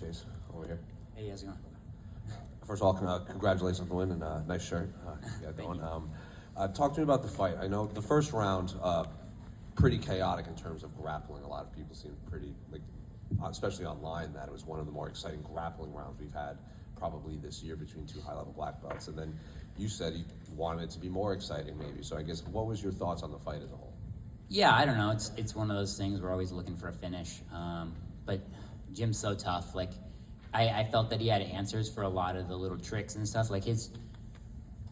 Chase, over here. Hey, how's it going? First of all, congratulations on the win and nice shirt. You got going. Talk to me about the fight. I know the first round, pretty chaotic in terms of grappling. A lot of people seem pretty, especially online, that it was one of the more exciting grappling rounds we've had probably this year between two high-level black belts. And then you said you wanted it to be more exciting, maybe. So I guess what was your thoughts on the fight as a whole? Yeah, I don't know. It's one of those things we're always looking for a finish. But Jim's so tough. Like, I felt that he had answers for a lot of the little tricks and stuff. Like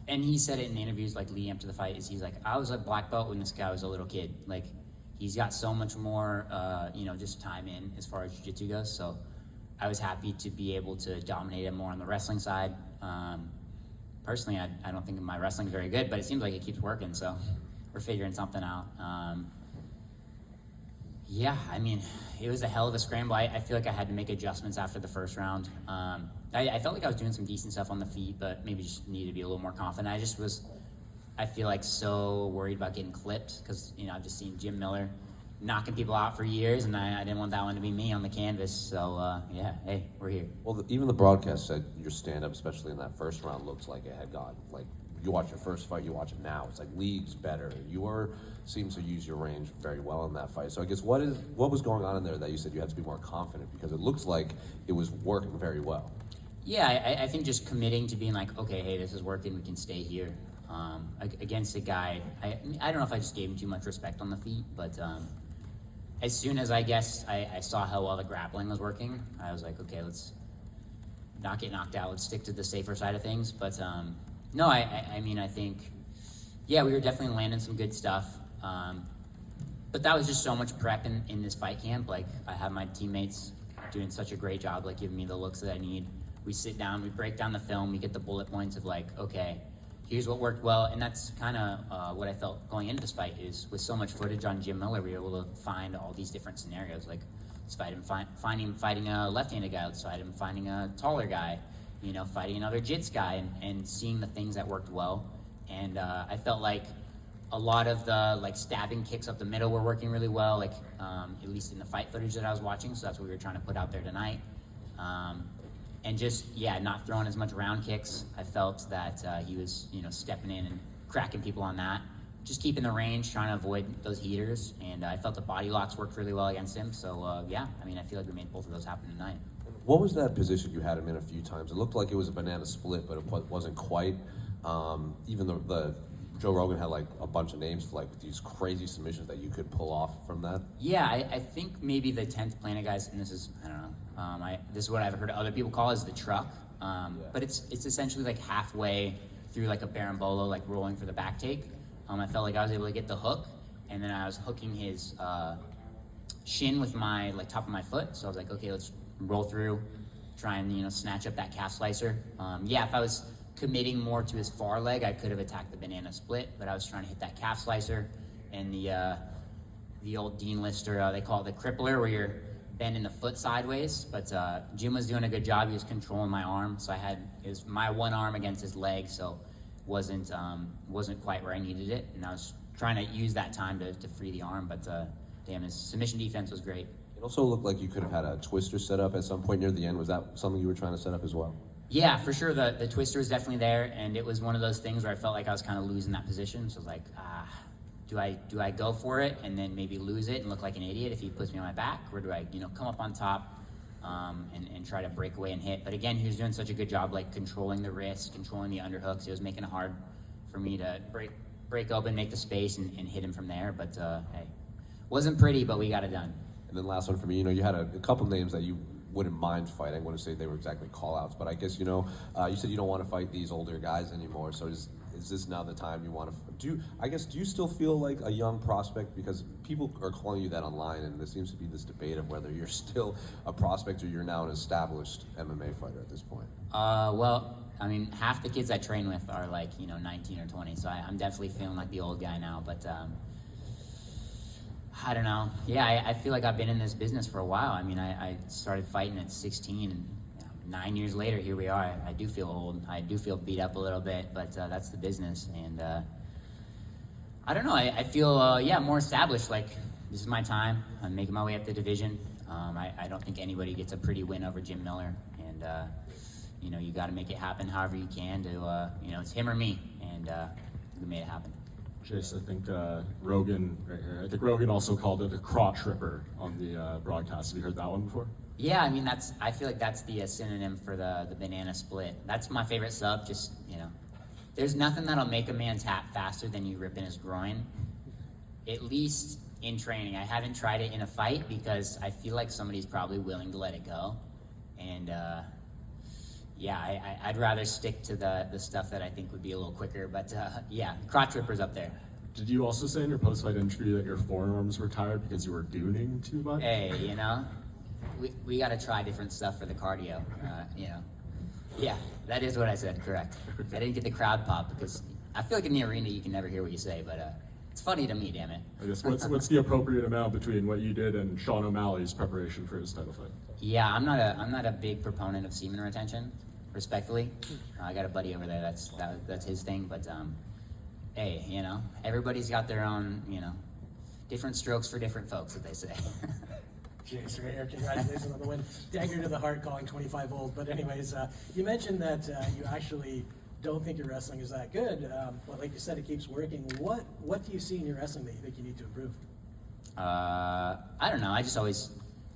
and he said it in interviews like leading up to the fight. He's like, I was a black belt when this guy was a little kid. Like, he's got so much more, just time in as far as jiu-jitsu goes. So I was happy to be able to dominate him more on the wrestling side. Personally, I don't think my wrestling's very good, but it seems like it keeps working. So we're figuring something out. Yeah, I mean, it was a hell of a scramble. I feel like I had to make adjustments after the first round. I felt like I was doing some decent stuff on the feet, but maybe just needed to be a little more confident. I feel like so worried about getting clipped because, I've just seen Jim Miller knocking people out for years, and I didn't want that one to be me on the canvas. So, hey, we're here. Well, even the broadcast said your stand-up, especially in that first round, looked like it had gone. Like, you watch your first fight, you watch it now. It's like leagues better. You seems to use your range very well in that fight. So I guess what was going on in there that you said you had to be more confident, because it looks like it was working very well. Yeah, I think just committing to being like, okay, hey, this is working, we can stay here. Against a guy, I don't know if I just gave him too much respect on the feet, but as soon as I saw how well the grappling was working, I was like, okay, let's not get knocked out. Let's stick to the safer side of things. But no, I think, yeah, we were definitely landing some good stuff. But that was just so much prep in this fight camp. Like, I have my teammates doing such a great job, like giving me the looks that I need. We sit down, we break down the film, we get the bullet points of like, okay, here's what worked well. And that's kind of what I felt going into this fight is with so much footage on Jim Miller, we were able to find all these different scenarios. Like, let's fight him fighting a left-handed guy, let's fight him fighting a taller guy, fighting another jits guy, and seeing the things that worked well. And I felt like a lot of the stabbing kicks up the middle were working really well, at least in the fight footage that I was watching. So that's what we were trying to put out there tonight. And just, not throwing as much round kicks. I felt that he was, stepping in and cracking people on that. Just keeping the range, trying to avoid those heaters. And I felt the body locks worked really well against him. So, I feel like we made both of those happen tonight. What was that position you had him in a few times? It looked like it was a banana split, but it wasn't quite. Even the Joe Rogan had a bunch of names for these crazy submissions that you could pull off from that. Yeah, I think maybe the 10th Planet guys, and this is, I don't know, this is what I've heard other people call is the truck. But it's essentially halfway through a berimbolo, rolling for the back take. I felt like I was able to get the hook, and then I was hooking his shin with my top of my foot. So I was like, okay, let's roll through, try and snatch up that calf slicer. If I was committing more to his far leg, I could have attacked the banana split, but I was trying to hit that calf slicer and the old Dean Lister, they call it the crippler, where you're bending the foot sideways. But Jim was doing a good job. He was controlling my arm, so I had my one arm against his leg, so wasn't quite where I needed it, and I was trying to use that time to free the arm. But damn, his submission defense was great. It also looked like you could have had a twister set up at some point near the end. Was that something you were trying to set up as well? Yeah, for sure. The twister was definitely there, and it was one of those things where I felt like I was kind of losing that position. So I was like, do I go for it and then maybe lose it and look like an idiot if he puts me on my back, or do I come up on top and try to break away and hit? But again, he was doing such a good job controlling the wrist, controlling the underhooks. It was making it hard for me to break open, make the space, and hit him from there. But hey, wasn't pretty, but we got it done. And then last one for me, you had a couple names that you wouldn't mind fighting. I wouldn't say they were exactly call-outs, but I guess, you said you don't want to fight these older guys anymore, so is this now the time you want to, do you still feel like a young prospect? Because people are calling you that online, and there seems to be this debate of whether you're still a prospect or you're now an established MMA fighter at this point. Half the kids I train with are 19 or 20, so I'm definitely feeling like the old guy now, but I don't know. Yeah, I feel like I've been in this business for a while. I started fighting at 16, and 9 years later, here we are. I do feel old. I do feel beat up a little bit, but that's the business. And I don't know. I feel, more established. This is my time. I'm making my way up the division. I don't think anybody gets a pretty win over Jim Miller, and you know, you got to make it happen however you can to, you know, it's him or me, and we made it happen. Chase, I think Rogan right here. I think Rogan also called it a crotch ripper on the broadcast. Have you heard that one before? Yeah, I mean, I feel like that's the synonym for the banana split. That's my favorite sub. Just, you know, there's nothing that'll make a man's hat faster than you ripping his groin. At least in training. I haven't tried it in a fight because I feel like somebody's probably willing to let it go. And yeah, I'd rather stick to the stuff that I think would be a little quicker. But yeah, crotch ripper's up there. Did you also say in your post-fight interview that your forearms were tired because you were dooning too much? Hey, you know, we got to try different stuff for the cardio. You know, yeah, that is what I said. Correct. I didn't get the crowd pop because I feel like in the arena you can never hear what you say, but it's funny to me. Damn it. I guess what's the appropriate amount between what you did and Sean O'Malley's preparation for his title fight? Yeah, I'm not a big proponent of semen retention. Respectfully, I got a buddy over there. That's his thing. But hey, you know, everybody's got their own, you know, different strokes for different folks, as they say. Jason, right here, congratulations on the win. Dagger to the heart, calling 25 old. But anyways, you mentioned that you actually don't think your wrestling is that good, but like you said, it keeps working. What do you see in your wrestling that you think you need to improve? I don't know. I just always,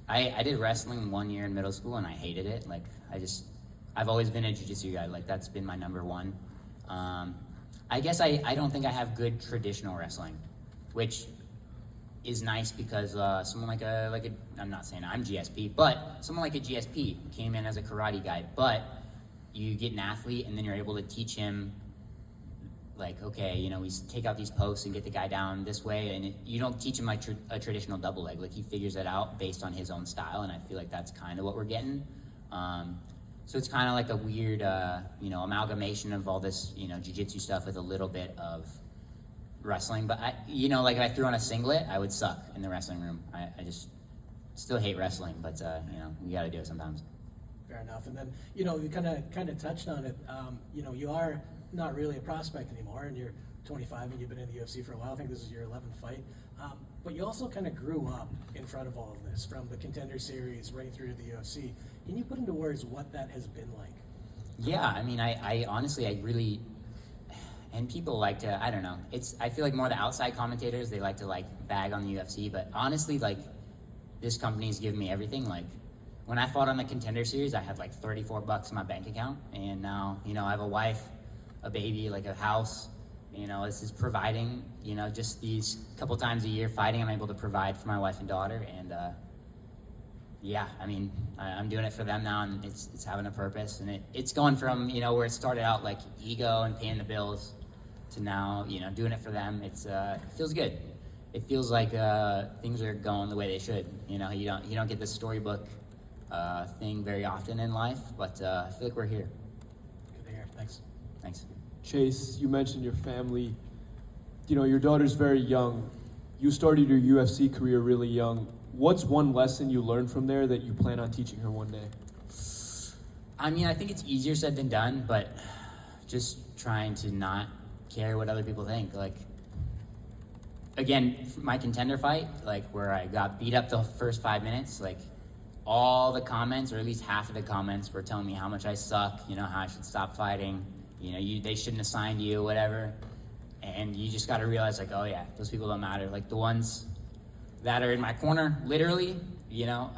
I did wrestling 1 year in middle school and I hated it. Like I've always been a jiu-jitsu guy. Like that's been my number one. I guess I don't think I have good traditional wrestling, which is nice because someone like a I'm not saying I'm GSP, but someone like a GSP came in as a karate guy, but you get an athlete and then you're able to teach him, like, okay, you know, we take out these posts and get the guy down this way, and you don't teach him like a traditional double leg. Like he figures it out based on his own style, and I feel like that's kind of what we're getting. So it's kind of like a weird, you know, amalgamation of all this, you know, jiu-jitsu stuff with a little bit of wrestling. But you know, like if I threw on a singlet, I would suck in the wrestling room. I just still hate wrestling, but you know, we got to do it sometimes. Fair enough. And then, you know, you kind of touched on it. You know, you are not really a prospect anymore, and you're 25 and you've been in the UFC for a while. I think this is your 11th fight. But you also kind of grew up in front of all of this, from the Contender Series right through to the UFC. Can you put into words what that has been like? Yeah, I mean, I honestly, I really, and people like to, I don't know, I feel like more the outside commentators, they like to like bag on the UFC, but honestly, like, this company's given me everything. Like, when I fought on the Contender Series, I had like $34 in my bank account, and now, you know, I have a wife, a baby, like a house. You know, this is providing, you know, just these couple times a year fighting, I'm able to provide for my wife and daughter, and yeah, I mean, I'm doing it for them now, and it's having a purpose, and it's going from, you know, where it started out like ego and paying the bills to now, you know, doing it for them. It feels good. It feels like things are going the way they should. You know, you don't get the storybook thing very often in life, but I feel like we're here. Good to hear. Thanks. Thanks. Chase, you mentioned your family. You know, your daughter's very young. You started your UFC career really young. What's one lesson you learned from there that you plan on teaching her one day? I mean, I think it's easier said than done, but just trying to not care what other people think. Like, again, my Contender fight, like where I got beat up the first 5 minutes, like all the comments, or at least half of the comments, were telling me how much I suck, you know, how I should stop fighting, you know, they shouldn't have signed you, whatever. And you just got to realize, like, oh yeah, those people don't matter. Like the ones that are in my corner, literally, you know,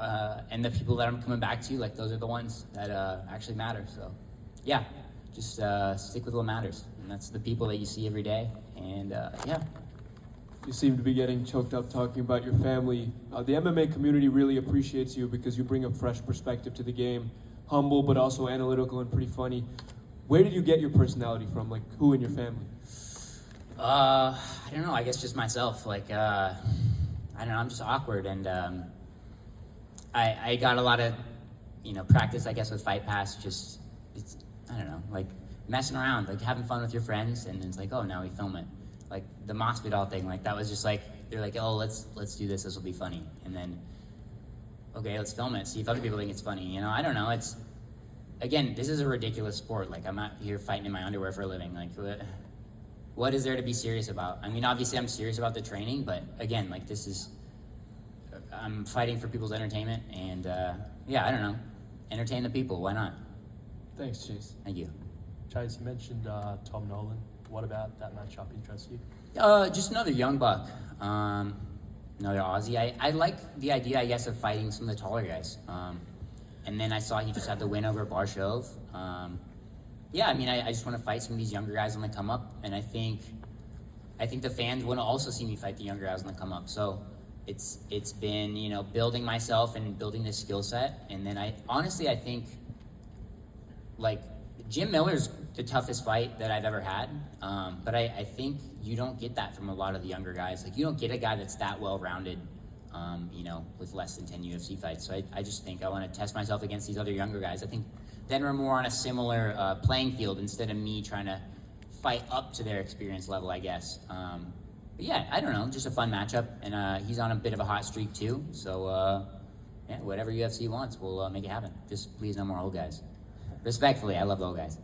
and the people that I'm coming back to, like those are the ones that actually matter. So yeah, just stick with what matters. And that's the people that you see every day. And yeah. You seem to be getting choked up talking about your family. The MMA community really appreciates you because you bring a fresh perspective to the game. Humble, but also analytical and pretty funny. Where did you get your personality from? Like, who in your family? I don't know. I guess just myself. Like, I don't know. I'm just awkward, and I got a lot of, you know, practice. I guess with Fight Pass. Just I don't know, like messing around, like having fun with your friends, and it's like, oh, now we film it. Like the Masvidal thing. Like that was just like they're like, oh, let's do this. This will be funny, and then okay, let's film it. See if other people think it's funny. You know, I don't know. It's again, this is a ridiculous sport. Like I'm out here fighting in my underwear for a living. Like what is there to be serious about? I mean, obviously I'm serious about the training, but again, like this is, I'm fighting for people's entertainment, and yeah, I don't know, entertain the people. Why not? Thanks, Chase. Thank you. Chase, you mentioned Tom Nolan. What about that matchup interests you? Just another young buck, another Aussie. I like the idea, I guess, of fighting some of the taller guys. And then I saw he just had the win over Barshov. Yeah, I mean, I just want to fight some of these younger guys on the come up, and I think the fans want to also see me fight the younger guys on the come up. So it's been, you know, building myself and building this skill set, and then I think like Jim Miller's the toughest fight that I've ever had, but I think you don't get that from a lot of the younger guys. Like, you don't get a guy that's that well-rounded, you know, with less than 10 UFC fights. So I just think I want to test myself against these other younger guys. I think then we're more on a similar playing field instead of me trying to fight up to their experience level, I guess. But yeah, I don't know, just a fun matchup, and he's on a bit of a hot streak too. So yeah, whatever UFC wants, we'll make it happen. Just please no more old guys. Respectfully, I love the old guys.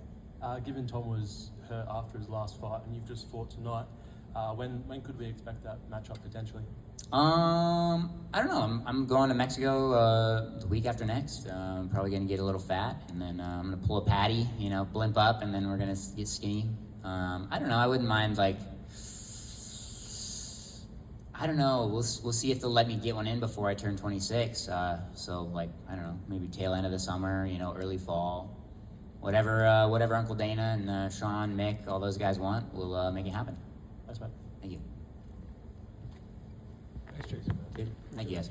Given Tom was hurt after his last fight and you've just fought tonight, when could we expect that matchup potentially? I don't know. I'm going to Mexico the week after next. I'm probably gonna get a little fat, and then I'm gonna pull a patty, you know, blimp up, and then we're gonna get skinny. I don't know. I wouldn't mind, like, I don't know. We'll see if they'll let me get one in before I turn 26. So like, I don't know, maybe tail end of the summer, you know, early fall. Whatever Uncle Dana and Sean, Mick, all those guys want, we'll make it happen. Thanks, mate. Thank you. Thanks, Chase. Good. Thank you, guys.